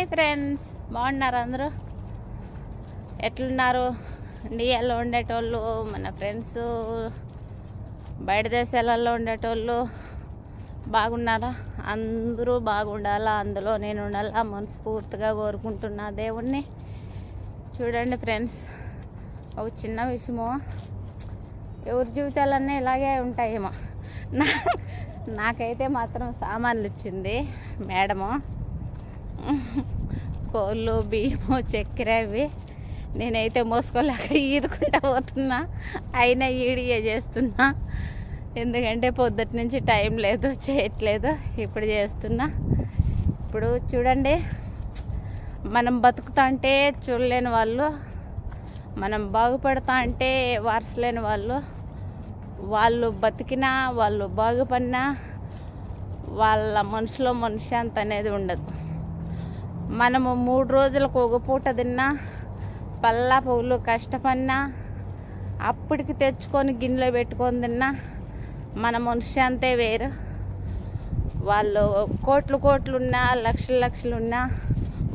Hi friends, బాగున్నారు అందరూ? ఎట్లున్నారు? ఇండియాలో ఉండేటోళ్ళు, మన ఫ్రెండ్స్ బయట దేశాలలో ఉండేటోళ్ళు బాగున్నారా? అందరూ బాగుండాలా, అందులో నేను ఉండాలా మనస్ఫూర్తిగా కోరుకుంటున్నా దేవుణ్ణి. చూడండి ఫ్రెండ్స్, ఒక చిన్న విషయము, ఎవరి జీవితాలన్నీ ఇలాగే ఉంటాయేమో. నాకైతే మాత్రం సామాన్లు ఇచ్చింది మేడము, కోళ్ళు, బియ్యము, చక్కెర. అవి నేనైతే మోసుకోలేక ఈదుకుంటా పోతున్నా, అయినా ఈడియే చేస్తున్నా. ఎందుకంటే పొద్దుటి నుంచి టైం లేదు, చేయట్లేదు, ఇప్పుడు చేస్తున్నా. ఇప్పుడు చూడండి, మనం బతుకుతా అంటే చూడలేని వాళ్ళు, మనం బాగుపడతా అంటే వారసలేని వాళ్ళు బతికినా, వాళ్ళు బాగుపడినా వాళ్ళ మనసులో మనశ్శాంతి అనేది ఉండదు. మనము 3 రోజులకు ఒక పూట తిన్నా, పల్లా పొగులు కష్టపడినా, అప్పటికి తెచ్చుకొని గిన్నెలో పెట్టుకొని తిన్నా మన మనశ్శాంతే వేరు. వాళ్ళు కోట్లు ఉన్నా, లక్షలు ఉన్నా,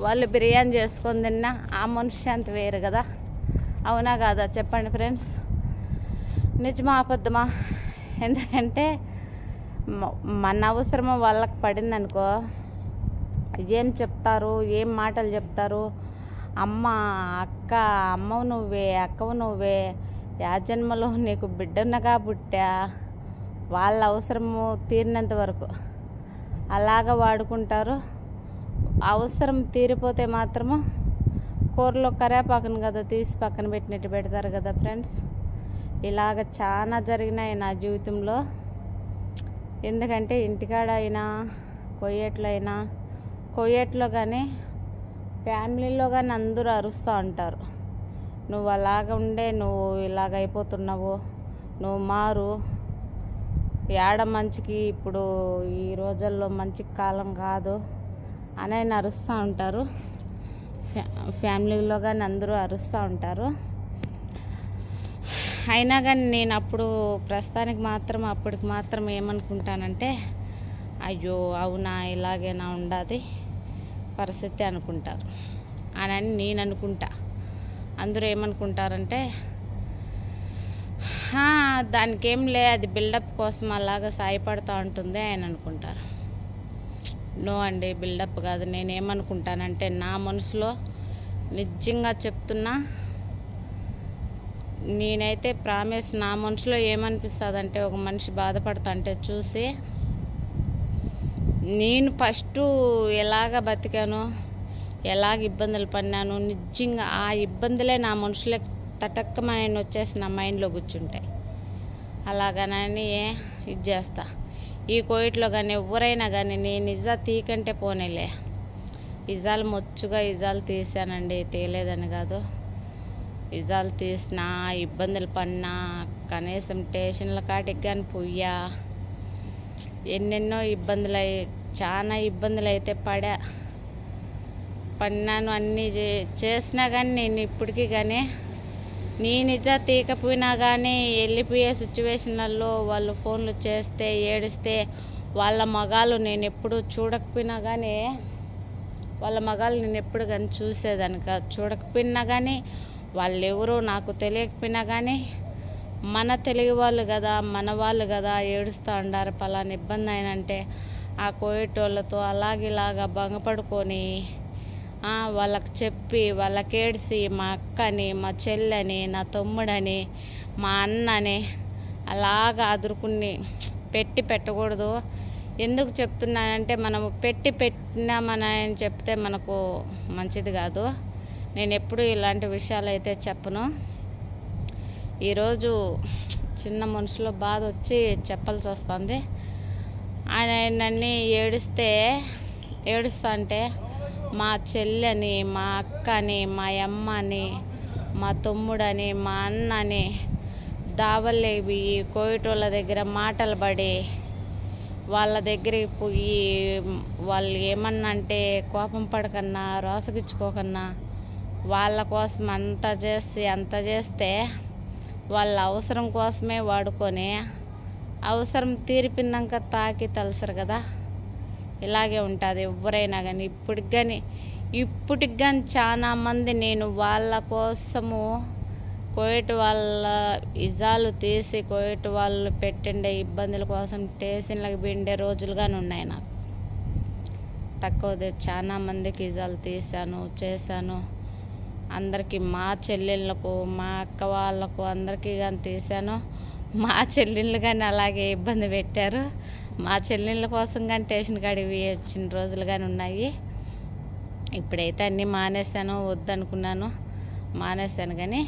వాళ్ళు బిర్యానీ చేసుకొని తిన్నా ఆ మనశ్శాంతి వేరు కదా. అవునా కాదా చెప్పండి ఫ్రెండ్స్? నిజమా అబద్ధమా? ఎందుకంటే మన అవసరము వాళ్ళకి పడిందనుకో, ఏం చెప్తారు, ఏం మాటలు చెప్తారు. అమ్మ, అక్క, అమ్మవు నువ్వే, అక్కవు నువ్వే, యా జన్మలో నీకు బిడ్డనగా పుట్టా, వాళ్ళ అవసరము తీరినంత వరకు అలాగ వాడుకుంటారు. అవసరం తీరిపోతే మాత్రము కూరలో కరేపాకును కదా తీసి పక్కన పెట్టినట్టు పెడతారు కదా ఫ్రెండ్స్. ఇలాగ చాలా జరిగినాయి నా జీవితంలో. ఎందుకంటే ఇంటికాడ అయినా, కొయ్యేట్లో కానీ, ఫ్యామిలీలో కానీ అందరూ అరుస్తూ ఉంటారు, నువ్వు అలాగ ఉండే నువ్వు ఇలాగ అయిపోతున్నావు, నువ్వు మారు, ఏడ మంచికి ఇప్పుడు ఈ రోజుల్లో మంచి కాలం కాదు అని అరుస్తూ ఉంటారు. ఫ్యామిలీలో కానీ అందరూ అరుస్తూ ఉంటారు. అయినా కానీ నేను ప్రస్తుతానికి మాత్రం అప్పటికి మాత్రం ఏమనుకుంటానంటే, అయ్యో అవునా, ఇలాగైనా ఉండాది పరిస్థితి అనుకుంటారు అని నేను అనుకుంటా. అందరూ ఏమనుకుంటారంటే, దానికేం లే, అది బిల్డప్ కోసం అలాగా సాయపడుతూ ఉంటుంది అని అనుకుంటారు. నో అండి, బిల్డప్ కాదు. నేనేమనుకుంటానంటే, నా మనసులో నిజంగా చెప్తున్నా, నేనైతే ప్రామిస్, నా మనసులో ఏమనిపిస్తుంది అంటే, ఒక మనిషి బాధపడతా అంటే చూసి, నేను ఫస్ట్ ఎలాగ బతికాను, ఎలాగ ఇబ్బందులు పడినాను, నిజంగా ఆ ఇబ్బందులే నా మనసులో తటక్కమైన వచ్చేసి నా మైండ్లో కూర్చుంటాయి. అలాగనని ఇది చేస్తా. ఈ కోవిడ్లో కానీ ఎవరైనా కానీ నేను ఇజా తీకంటే పోనేలే, ఇజాలు మొచ్చుగా ఇజాలు తీసానండి, తీయలేదని కాదు. ఇజాలు తీసినా, ఇబ్బందులు పడినా, కనీసం స్టేషన్ల కాటికి కానీ పోయా, ఎన్నెన్నో ఇబ్బందులు, చాలా ఇబ్బందులు అయితే పడినాను. అన్నీ చేసినా కానీ నేను ఇప్పటికీ కానీ, నేను నిజా తీయకపోయినా కానీ వెళ్ళిపోయే సిచ్యువేషన్లలో వాళ్ళు ఫోన్లు చేస్తే, ఏడిస్తే, వాళ్ళ మగాలు నేను ఎప్పుడు చూడకపోయినా కానీ, వాళ్ళ మగాలు నేను ఎప్పుడు కానీ చూసేదాన్ని కాదు. చూడకపోయినా కానీ, వాళ్ళు ఎవరో నాకు తెలియకపోయినా కానీ, మన తెలుగు వాళ్ళు కదా, మన వాళ్ళు కదా, ఏడుస్తూ ఉండారు పలానా ఇబ్బంది అయినంటే, ఆ కోవిడ్ వాళ్ళతో అలాగిలాగా భంగపడుకొని వాళ్ళకి చెప్పి, వాళ్ళకి ఏడిసి, మా అక్కని, మా చెల్లని, నా తమ్ముడని, మా అన్నని అలాగా ఆదురుకుని పెట్టకూడదు. ఎందుకు చెప్తున్నానంటే, మనము పెట్టినామని చెప్తే మనకు మంచిది కాదు. నేను ఎప్పుడు ఇలాంటి విషయాలు అయితే చెప్పను. ఈరోజు చిన్న మనసులో బాధ వచ్చి చెప్పాల్సి వస్తుంది. ఆయనన్ని ఏడుస్తా అంటే, మా చెల్లని, మా అక్కని, మా అమ్మని, మా తమ్ముడని, మా అన్నని దావల్లేవి కోవిడ్ వాళ్ళ దగ్గర మాటలు పడి, వాళ్ళ దగ్గరికి పోయి వాళ్ళు ఏమన్నా అంటే కోపం పడకన్నా, రోసగిచ్చుకోకన్నా, వాళ్ళ కోసం అంత చేస్తే వాళ్ళ అవసరం కోసమే వాడుకొని, అవసరం తీరిపోయినాక తాకి తలసరు కదా. ఇలాగే ఉంటుంది ఎవరైనా కానీ. ఇప్పటికి కానీ ఇప్పటికి కానీ చాలా మంది నేను వాళ్ళ కోసము కోయట్ వాళ్ళ ఇజాలు తీసి కోయట్ వాళ్ళు పెట్టిండే ఇబ్బందుల కోసం స్టేషన్లకు పిండే రోజులు కానీ ఉన్నాయి నాకు. తక్కువ చాలా మందికి ఇజాలు తీశాను, చేశాను. అందరికీ మా చెల్లెళ్ళకు, మా అక్క వాళ్ళకు అందరికీ కానీ తీశాను. మా చెల్లెళ్ళు కానీ అలాగే ఇబ్బంది పెట్టారు. మా చెల్లెళ్ళ కోసం కానీ స్టేషన్ కాడికి వచ్చిన రోజులు కానీ ఉన్నాయి. ఇప్పుడైతే అన్నీ మానేశాను, వద్దనుకున్నాను, మానేశాను. కానీ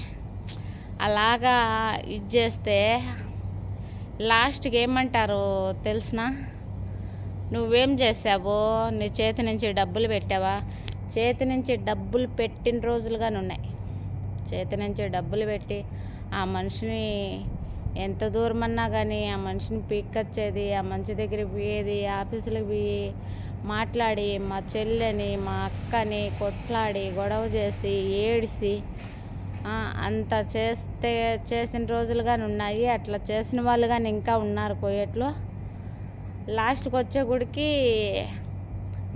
అలాగా ఇది చేస్తే లాస్ట్కి ఏమంటారు తెలిసిన? నువ్వేం చేసావో, నీ చేతి నుంచి డబ్బులు పెట్టావా? చేతి నుంచి డబ్బులు పెట్టిన రోజులు కానీ ఉన్నాయి. చేతి నుంచి డబ్బులు పెట్టి ఆ మనిషిని ఎంత దూరమన్నా కానీ ఆ మనిషిని పీక్కొచ్చేది, ఆ మనిషి దగ్గరికి పోయేది, ఆఫీసులకు పోయి మాట్లాడి మా చెల్లెని మా అక్కని కొట్లాడి గొడవ చేసి ఏడిసి అంత చేసిన రోజులు కానీ ఉన్నాయి. అట్లా చేసిన వాళ్ళు కానీ ఇంకా ఉన్నారు కోయట్లో. లాస్ట్కి వచ్చే గుడికి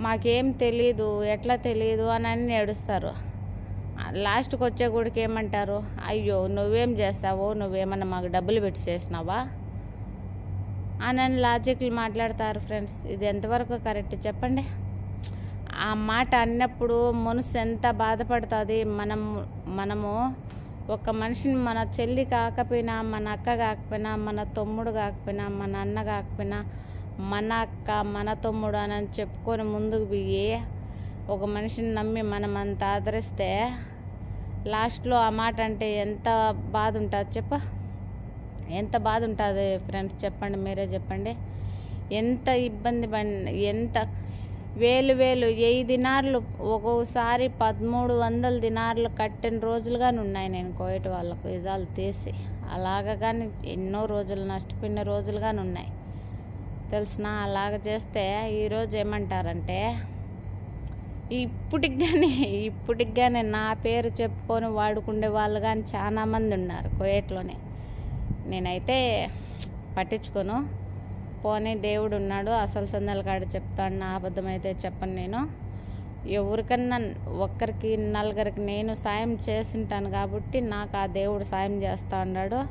మాకేం తెలీదు, ఎట్లా తెలీదు అని అన్నీ ఏడుస్తారు. లాస్ట్కి వచ్చే గుడికి ఏమంటారు? అయ్యో నువ్వేం చేస్తావో, నువ్వేమన్నా మాకు డబ్బులు పెట్టి చేసినావా అని లాజిక్లు మాట్లాడతారు ఫ్రెండ్స్. ఇది ఎంతవరకు కరెక్ట్ చెప్పండి? ఆ మాట అన్నప్పుడు మనసు ఎంత బాధపడుతుంది. మనము ఒక మనిషిని మన చెల్లి కాకపోయినా, మన అక్క కాకపోయినా, మన తమ్ముడు కాకపోయినా, మన అన్న కాకపోయినా, మన అక్క మన తమ్ముడు అని చెప్పుకొని ముందుకు పోయి ఒక మనిషిని నమ్మి మనం అంత ఆదరిస్తే లాస్ట్లో ఆ మాట అంటే ఎంత బాధ ఉంటుంది చెప్ప? ఎంత బాధ ఉంటుంది ఫ్రెండ్స్ చెప్పండి, మీరే చెప్పండి. ఎంత ఇబ్బంది ఎంత వేలు 1000 దినార్లు, ఒక్కోసారి 1300 దినార్లు కట్టిన రోజులు కానీ ఉన్నాయి నేను కోయట్ వాళ్ళకు ఇజాలు తీసి. అలాగా కానీ ఎన్నో రోజులు నష్టపోయిన రోజులు కానీ ఉన్నాయి తెలిసిన. అలాగ చేస్తే ఈరోజు ఏమంటారంటే ఇప్పటికి కానీ నా పేరు చెప్పుకొని వాడుకునే వాళ్ళు కానీ చాలా మంది ఉన్నారు కోయట్లోనే. నేనైతే పట్టించుకోను. పోనీ దేవుడు ఉన్నాడు, అసలు సందల కాడ చెప్తాను, నా అబద్ధమైతే చెప్పను. నేను ఎవరికన్నా ఒక్కరికి 4 నేను సాయం చేసింటాను కాబట్టి నాకు ఆ దేవుడు సాయం చేస్తూ ఉన్నాడు.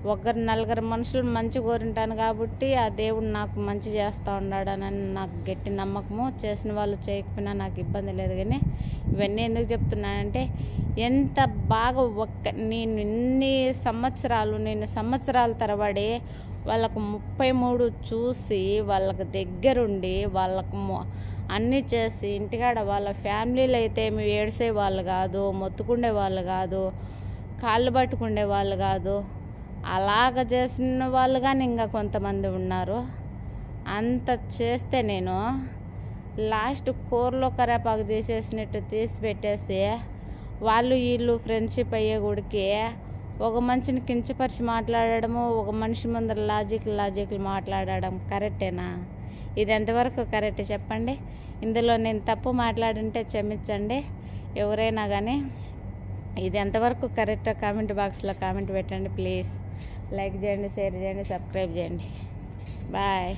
4 మనుషులు మంచి కోరింటాను కాబట్టి ఆ దేవుడు నాకు మంచి చేస్తూ ఉన్నాడు అని నాకు గట్టి నమ్మకము. చేసిన వాళ్ళు చేయకపోయినా నాకు ఇబ్బంది లేదు. కానీ ఇవన్నీ ఎందుకు చెప్తున్నానంటే ఎంత బాగా నేను సంవత్సరాల తరబడి వాళ్ళకు 33 చూసి వాళ్ళకు దగ్గరుండి వాళ్ళకు అన్నీ చేసి ఇంటికాడ వాళ్ళ ఫ్యామిలీలు అయితే ఏడిసే వాళ్ళు కాదు, మొత్తుకుండే వాళ్ళు కాదు, కాళ్ళు పట్టుకుండే వాళ్ళు కాదు. అలాగ చేసిన వాళ్ళు కానీ ఇంకా కొంతమంది ఉన్నారు. అంత చేస్తే నేను లాస్ట్ కూరలో కరేపాకు తీసేసినట్టు తీసి పెట్టేసి వాళ్ళు వీళ్ళు ఫ్రెండ్షిప్ అయ్యే గుడికి ఒక మనిషిని కించపరిచి మాట్లాడడము, ఒక మనిషి ముందర లాజిక్లు మాట్లాడడం కరెక్టేనా? ఇది ఎంతవరకు కరెక్ట్ చెప్పండి? ఇందులో నేను తప్పు మాట్లాడింటే క్షమించండి ఎవరైనా కానీ. ఇది ఎంతవరకు కరెక్టో కామెంట్ బాక్స్లో కామెంట్ పెట్టండి ప్లీజ్. లైక్ చేయండి, షేర్ చేయండి, సబ్స్క్రైబ్ చేయండి. బాయ్.